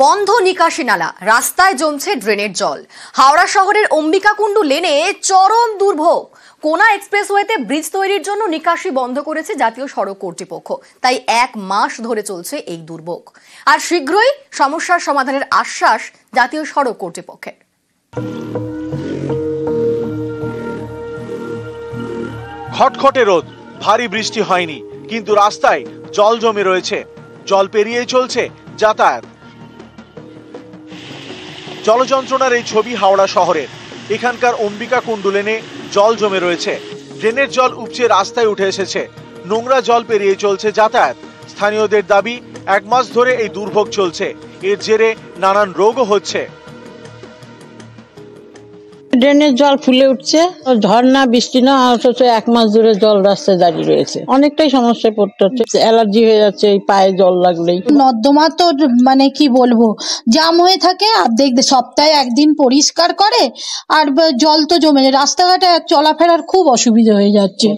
বন্ধ নিকাশি নালা, রাস্তায় জমছে ড্রেনের জল। হাওড়া শহরের অম্বিকাকুণ্ডু লেনে চরম দুর্ভোগ। কোনা এক্সপ্রেসওয়েতে ব্রিজ তৈরির জন্য নিকাশি বন্ধ করেছে জাতীয় সড়ক কর্তৃপক্ষ। তাই 1 মাস ধরে চলছে এই দুর্ভোগ। আর শীঘ্রই সমস্যার সমাধানের আশ্বাস জাতীয় সড়ক কর্তৃপক্ষের। খটখটে রোদ, ভারী বৃষ্টি হয়নি, কিন্তু রাস্তায় জল জমে রয়েছে। জল পেরিয়েই চলছে যাতায়াত। জলযন্ত্রণার এই ছবি হাওড়া শহরের। এখানকার অম্বিকাকুণ্ডু লেনে জল জমে রয়েছে। ড্রেনের জল উপচে রাস্তায় উঠে এসেছে। নোংরা জল পেরিয়ে চলছে যাতায়াত। স্থানীয়দের দাবি, 1 মাস ধরে এই দুর্ভোগ চলছে। এর জেরে নানান রোগও হচ্ছে। ড্রেনের জল ফুলে উঠছে, ঝর্ণা বৃষ্টি না, অথচ 1 মাস ধরে জল রাস্তায় দাঁড়িয়ে রয়েছে। অনেকটাই সমস্যায় পড়তে হচ্ছে, অ্যালার্জি হয়ে যাচ্ছে এই পায়ে জল লাগলেই। নর্দমা তো কি বলবো, জাম হয়ে থাকে। আর দেখবে সপ্তাহে 1 দিন পরিষ্কার করে, আর জল তো জমে যায়। রাস্তাঘাটে চলাফেরার খুব অসুবিধা হয়ে যাচ্ছে।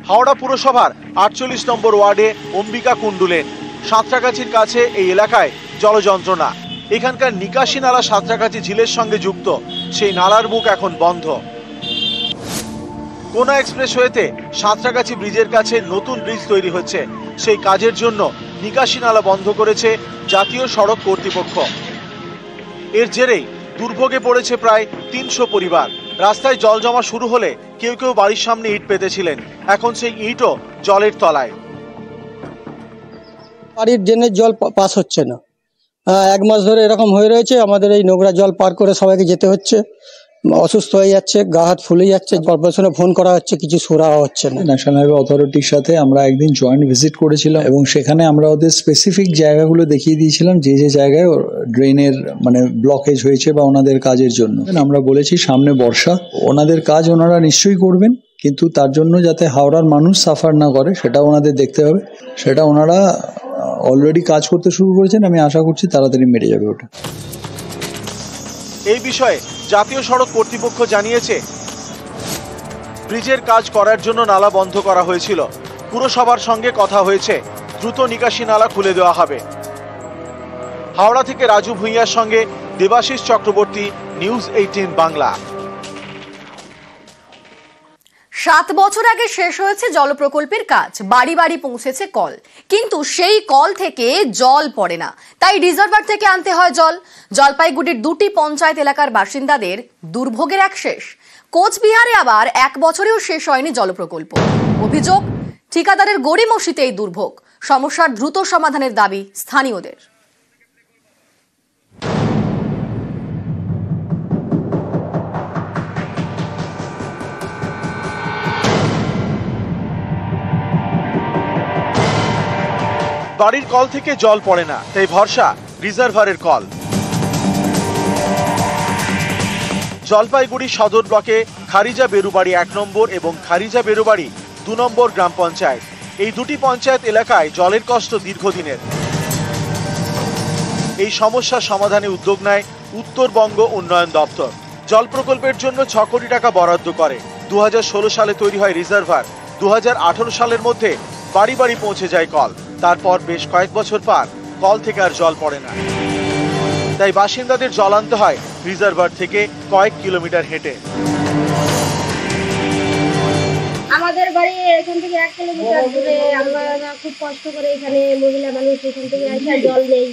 হাওড়া পুরসভার 48 নম্বর ওয়ার্ডে অম্বিকাকুণ্ডু লেন। সাঁতরাগাছির কাছে এই এলাকায় জলযন্ত্রণা। এখানকার নিকাশি নালা সাঁতরাগাছি ঝিলের সঙ্গে যুক্ত। সেই নালার মুখ এখন বন্ধ। কোনা এক্সপ্রেসওয়েতে সাঁতরাগাছি ব্রিজের কাছে নতুন ব্রিজ তৈরি হচ্ছে। সেই কাজের জন্য নিকাশি নালা বন্ধ করেছে জাতীয় সড়ক কর্তৃপক্ষ। এর জেরেই দুর্ভোগে পড়েছে প্রায় 300 পরিবার। রাস্তায় জল জমা শুরু হলে কেউ কেউ বাড়ির সামনে ইট পেতেছিলেন। এখন সেই ইটও জলের তলায়। বাড়ির ড্রেনের জল পাস হচ্ছে না। 1 মাস ধরে এরকম হয়ে রয়েছে। আমাদের এই নোংরা জল পার করে সবাইকে যেতে হচ্ছে। অসুস্থ হয়ে যাচ্ছে, গা হাত ফুলে যাচ্ছে। কর্পোরেশনে ফোন করা হচ্ছে, কিছু সুরা হচ্ছে না। ন্যাশনাল হাইওয়ে অথরিটির সাথে আমরা একদিন জয়েন্ট ভিজিট করেছিলাম এবং সেখানে আমরা ওদের স্পেসিফিক জায়গাগুলো দেখিয়ে দিয়েছিলাম, যে যে জায়গায় ড্রেনের ব্লকেজ হয়েছে বা ওনাদের কাজের জন্য। আমরা বলেছি সামনে বর্ষা, ওনাদের কাজ ওনারা নিশ্চয়ই করবেন, কিন্তু তার জন্য যাতে হাওড়ার মানুষ সাফার না করে সেটা ওনাদের দেখতে হবে। সেটা ওনারা অলরেডি কাজ করতে শুরু করেছেন। আমি আশা করছি তাড়াতাড়ি মেরে যাবে ওটা। এই বিষয়ে জাতীয় সড়ক কর্তৃপক্ষ জানিয়েছে, ব্রিজের কাজ করার জন্য নালা বন্ধ করা হয়েছিল। পুরসভার সঙ্গে কথা হয়েছে, দ্রুত নিকাশি নালা খুলে দেওয়া হবে। হাওড়া থেকে রাজু ভুঁইয়ার সঙ্গে দেবাশিস চক্রবর্তী, নিউজ 18 বাংলা। 7 বছর আগে শেষ হয়েছে জল প্রকল্পের কাজ। বাড়ি বাড়ি পৌঁছেছে কল, কিন্তু সেই কল থেকে জল পড়ে না। তাই রিজার্ভার থেকে আনতে হয় জল। জলপাইগুড়ির 2টি পঞ্চায়েত এলাকার বাসিন্দাদের দুর্ভোগের এক শেষ। কোচবিহারে আবার 1 বছরেও শেষ হয়নি জল প্রকল্প। অভিযোগ, ঠিকাদারের গড়িমসিতে এই দুর্ভোগ। সমস্যার দ্রুত সমাধানের দাবি স্থানীয়দের। বাড়ির কল থেকে জল পড়ে না, তাই ভরসা রিজার্ভারের কল। জলপাইগুড়ি সদর ব্লকে খারিজা বেরুবাড়ি 1 নম্বর এবং খারিজা বেরুবাড়ি 2 নম্বর গ্রাম পঞ্চায়েত। এই 2টি পঞ্চায়েত এলাকায় জলের কষ্ট দীর্ঘদিনের। এই সমস্যা সমাধানে উদ্যোগ নেয় উত্তরবঙ্গ উন্নয়ন দপ্তর। জল প্রকল্পের জন্য 6 কোটি টাকা বরাদ্দ করে। 2016 সালে তৈরি হয় রিজার্ভার। 2018 সালের মধ্যে বাড়ি বাড়ি পৌঁছে যায় কল। তারপর বেশ কয়েক বছর পর কল থেকে আর জল পড়ে না। তাই বাসিন্দাদের জল আনতে হয় রিজার্ভার থেকে কয়েক কিলোমিটার হেঁটে। আমাদের বাড়ি এখান থেকে 1 কিলোমিটার দূরে। আমরা খুব কষ্ট করে এখানে মহিলা মানুষ এখান থেকে আসে, জল নেই।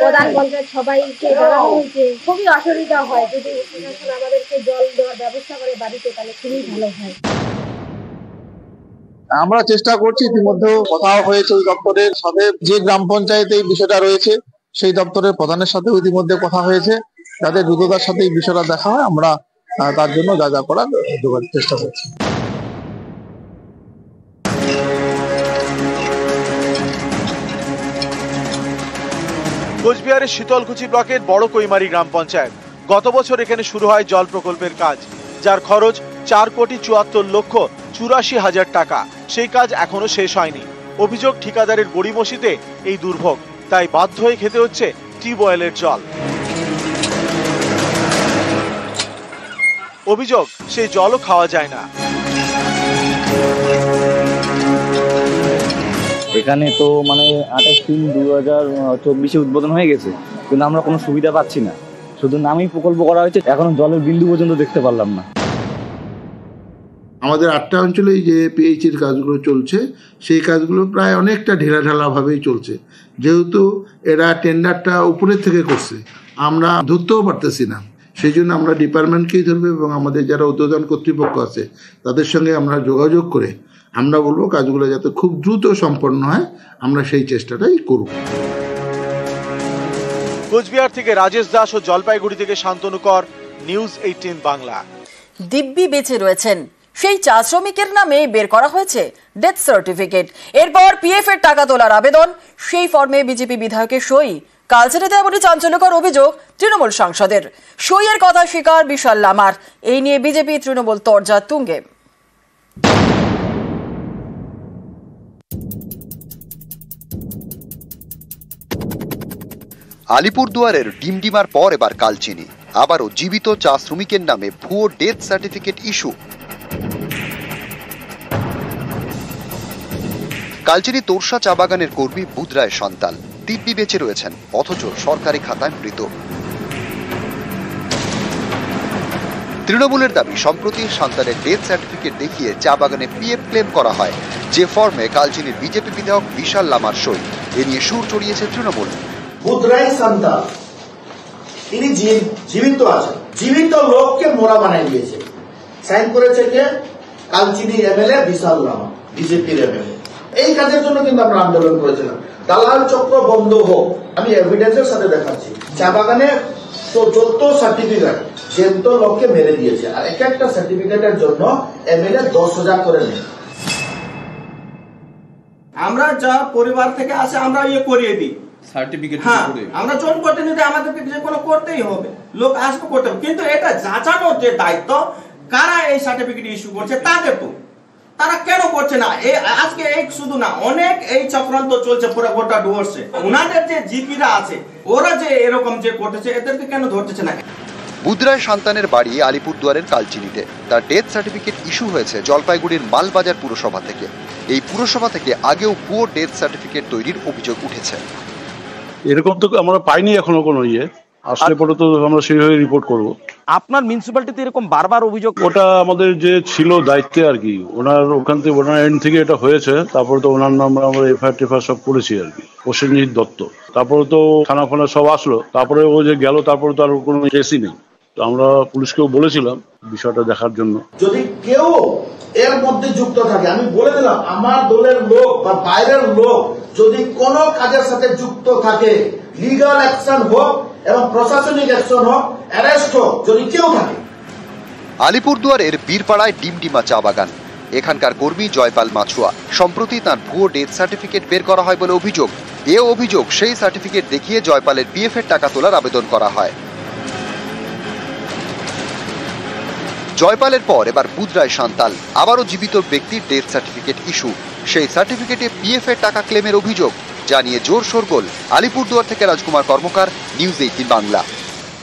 প্রধান পঞ্চায়েত সবাইকে জানানো হয়েছে, খুবই অসুবিধা হয়। যদি আমাদেরকে জল দেওয়ার ব্যবস্থা করে বাড়িতে, তাহলে খুবই ভালো হয়। আমরা চেষ্টা করছি, ইতিমধ্যে কথা হয়েছে ওই দপ্তরের সাথে। যে গ্রাম পঞ্চায়েতে এই বিষয়টা রয়েছে সেই দপ্তরের প্রধানের সাথে ইতিমধ্যে কথা হয়েছে, যাতে দ্রুততার সাথে এই বিষয়টা দেখা হয়। আমরা তার জন্য যা যা করার চেষ্টা করছি। কোচবিহারের শীতলকুচি ব্লকের বড় কৈমারি গ্রাম পঞ্চায়েত। গত বছর এখানে শুরু হয় জল প্রকল্পের কাজ, যার খরচ 4,74,84,000 টাকা। সেই কাজ এখনো শেষ হয়নি। অভিযোগ, ঠিকাদারের গড়িমসিতে এই দুর্ভোগ। তাই বাধ্য হয়ে খেতে হচ্ছে টিউবওয়েলের জল। অভিযোগ, সেই জলও খাওয়া যায় না। এখানে তো মানে 28/3/2024 উদ্বোধন হয়ে গেছে, কিন্তু আমরা কোনো সুবিধা পাচ্ছি না। শুধু নামই প্রকল্প করা হয়েছে, এখনো জলের বিন্দু পর্যন্ত দেখতে পারলাম না। আমাদের 8টা অঞ্চলে যে পিএইচির কাজগুলো চলছে, সেই কাজগুলো প্রায় অনেকটা ঢিলাঢালাভাবেই চলছে। যেহেতু এরা টেন্ডারটা উপরের থেকে করছে, আমরা ধরতেও পারতেছি না। সেই জন্য আমরা ডিপার্টমেন্টকেই ধরবো এবং আমাদের যারা উদ্বোধন কর্তৃপক্ষ আছে তাদের সঙ্গে আমরা যোগাযোগ করে আমরা বলবো কাজগুলো যাতে খুব দ্রুত সম্পন্ন হয়, আমরা সেই চেষ্টাটাই করব। কোচবিহার থেকে রাজেশ দাস ও জলপাইগুড়ি থেকে শান্তনু কর, নিউজ 18 বাংলা। দিব্যি বেঁচে রয়েছেন সেই চা শ্রমিকের নামে বের করা হয়েছে ডেথ সার্টিফিকেট। এরপর পিএফ এর টাকা তোলার আবেদন, সেই ফর্মে বিজেপি বিধায়কের সই। কালচারিতে এমনই চাঞ্চল্যকর অভিযোগ তৃণমূল সাংসদের। সইয়ের কথা স্বীকার বিশাল লামার। এই নিয়ে বিজেপি তৃণমূল তরজা তুঙ্গে। আলিপুরদুয়ারের ডিমডিমার পর এবার কালচিনি, আবারও জীবিত চা শ্রমিকের নামে ভুয়ো death certificate issue. Kalchini Torsa চা বাগানের কর্মী বুধরায় সন্তান দিব্যি বেঁচে রয়েছেন, অথচ সরকারি খাতায় মৃত। তৃণমূলের দাবি, সম্প্রতি সন্তানের ডেথ সার্টিফিকেট দেখিয়ে চা বাগানে পিএফ ক্লেম করা হয়, যে ফর্মে কালচিনির বিজেপি বিধায়ক বিশাল লামার সই। এ নিয়ে সুর চড়িয়েছে তৃণমূল। বুধরাই সন্তান, তিনি জীবিত আছেন, জীবিত লোককে মোরা বানাই দিয়েছে। সাইন করেছে কে? কালচিনি এমএলএ বিশাল লামা, বিজেপির এমএলএ। এই কাজের জন্য কিন্তু আমরা আন্দোলন করেছিলাম, দালাল চক্র বন্ধ হোক। আমি এভিডেন্সের সাথে দেখাচ্ছি, চা বাগানে যত সার্টিফিকেট যেত লোককে মেরে দিয়েছে, আর এক একটা সার্টিফিকেটের জন্য এমএলএ 10,000 করে নেয়। আমরা যা পরিবার থেকে আসে আমরা ইয়ে করিয়ে দিই সার্টিফিকেট। হ্যাঁ, আমরা জন প্রতিনিধি, আমাদেরকে যে কোনো করতেই হবে, লোক আসবে করতে হবে, কিন্তু এটা যাচানোর যে দায়িত্ব কারা এই সার্টিফিকেট ইস্যু করছে তাদের, তো তারা কেন করছে না? এই আজকে এই শুধু না, অনেক এই চক্রান্ত চলছে পুরো গোটা ডুয়ার্সে। ওনাদের যে জিপিরা আছে ওরা যে এরকম যে করতেছে, এদেরকে কেন ধরতেছে না? বুধরায় সন্তানের বাড়ি আলিপুরদুয়ারের কালচিনিতে। তার ডেথ সার্টিফিকেট ইস্যু হয়েছে জলপাইগুড়ির মালবাজার পুরসভা থেকে। এই পুরসভা থেকে আগেও ভুয়ো ডেথ সার্টিফিকেট তৈরির অভিযোগ উঠেছে। এরকম তো আমরা পাইনি এখনো কোনো ইয়ে, আসলে পরে তো আমরা সেইভাবে রিপোর্ট করব। আপনার মিউনিসিপ্যালিটিতে এরকম বারবার অভিযোগ? ওটা আমাদের যে ছিল দায়িত্বে আর কি, ওনার ওখান থেকে ওনার এন্ড থেকে এটা হয়েছে। তারপরে তো ওনার নাম আমরা এফআইআর সব করেছি আর কি, প্রসেনজিৎ দত্ত। তারপরে তো থানা ফানা সব আসলো, তারপরে ও যে গেল, তারপরে তো আর কোনো কেসই নেই। তো আমরা পুলিশকেও বলেছিলাম বিষয়টা দেখার জন্য। যদি কেউ এর মধ্যে যুক্ত থাকে, আমি বলে দিলাম, আমার দলের লোক বা বাইরের লোক যদি কোন কাজের সাথে যুক্ত থাকে, লিগাল অ্যাকশন হোক এবং প্রশাসনিক অ্যাকশন হোক, অ্যারেস্ট হোক, যদি কেউ থাকে। আলিপুরদুয়ারের বীরপাড়ায় ডিমডিমা চা বাগান, এখানকার কর্মী জয়পাল মাছুয়া। সম্প্রতি তার ভুয়ো ডেথ সার্টিফিকেট বের করা হয় বলে অভিযোগ। এ অভিযোগ, সেই সার্টিফিকেট দেখিয়ে জয়পালের পিএফ এর টাকা তোলার আবেদন করা হয়। জয়পালের পর এবার বুধরায় সন্তান, আবারও জীবিত ব্যক্তির ডেথ সার্টিফিকেট ইস্যু। সেই সার্টিফিকেটে পিএফ এর টাকা ক্লেমের অভিযোগ, জানিয়ে জোর শোরগোল। আলিপুরদুয়ার থেকে রাজকুমার কর্মকার, নিউজ 18 বাংলা।